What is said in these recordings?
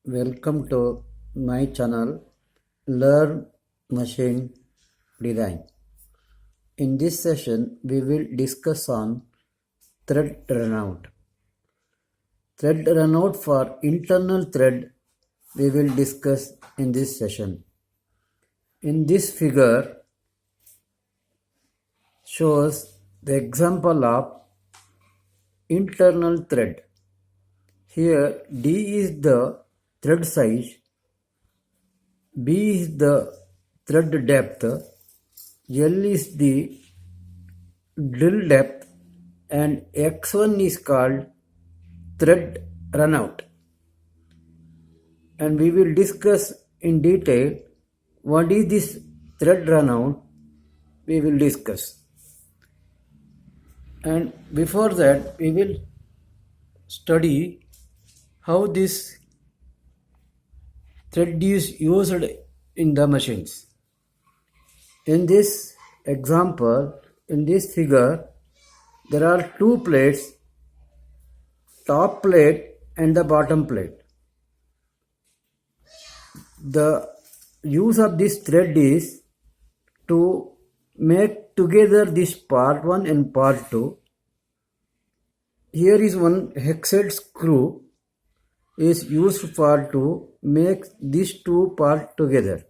Welcome to my channel Learn Machine Design. In this session we will discuss on thread runout. Thread runout for internal thread we will discuss in this session. In this figure shows the example of internal thread. Here D is the thread size, B is the thread depth, L is the drill depth, and X1 is called thread runout. And we will discuss in detail what is this thread runout. We will discuss. And before that we will study how this thread is used in the machines. In this example, in this figure, there are two plates, top plate and the bottom plate. The use of this thread is to make together this part 1 and part 2. Here is one hex-head screw is used for to make these two parts together.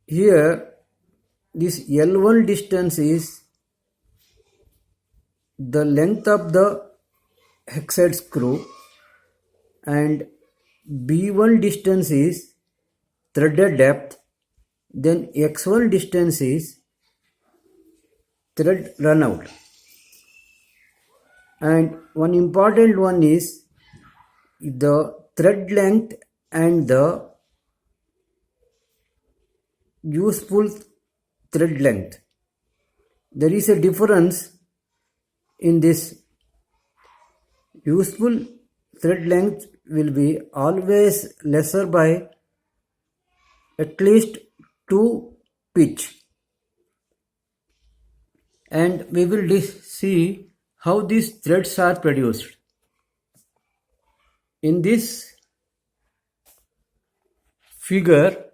Here this L1 distance is the length of the hex-head screw and B1 distance is threaded depth, then X1 distance is thread runout. And one important one is the thread length and the useful thread length. There is a difference in this. Useful thread length will be always lesser by at least 2 pitch. And we will see how these threads are produced. In this figure,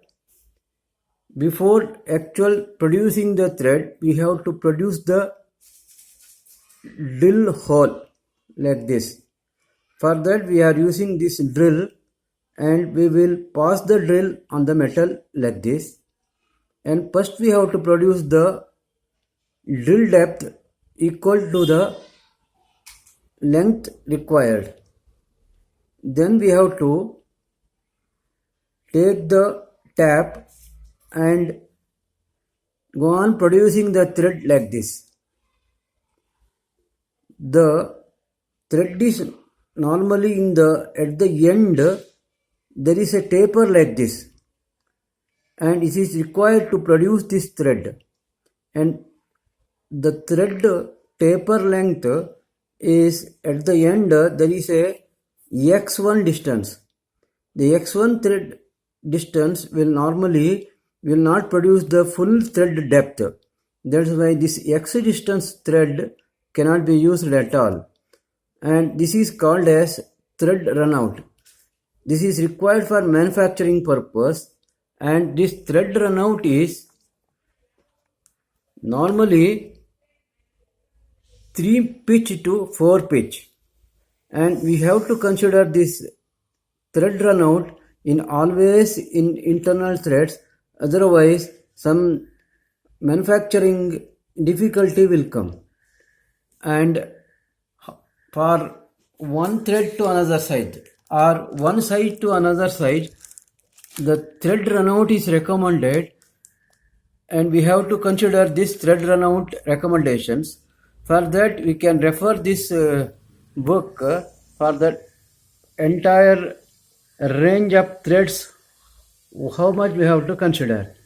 before actual producing the thread, we have to produce the drill hole like this. For that we are using this drill and we will pass the drill on the metal like this. And first we have to produce the drill depth equal to the length required. Then we have to take the tap and go on producing the thread like this. The thread is normally at the end there is a taper like this, and it is required to produce this thread. And the thread taper length is at the end there is a X1 distance. The X1 thread distance will not produce the full thread depth. That's why this X distance thread cannot be used at all. And this is called as thread runout. This is required for manufacturing purpose, and this thread runout is normally 3 pitch to 4 pitch. And we have to consider this thread runout always in internal threads, otherwise some manufacturing difficulty will come. And for one thread to another side or one side to another side, the thread runout is recommended, and we have to consider this thread runout recommendations. For that we can refer this book for the entire range of threads, how much we have to consider.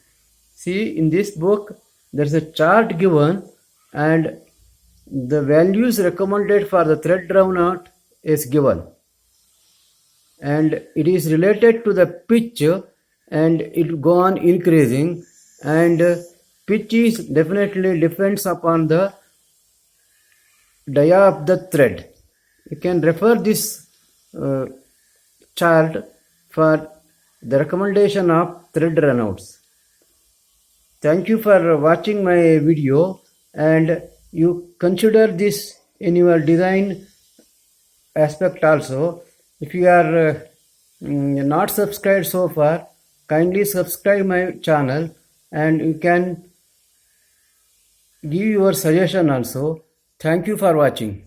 See, in this book there is a chart given, and the values recommended for the thread runout is given, and it is related to the pitch, and it go on increasing, and pitch is definitely depends upon the dia of the thread. You can refer this chart for the recommendation of thread runouts. Thank you for watching my video, and you consider this in your design aspect also. If you are not subscribed so far, kindly subscribe my channel, and you can give your suggestion also. Thank you for watching.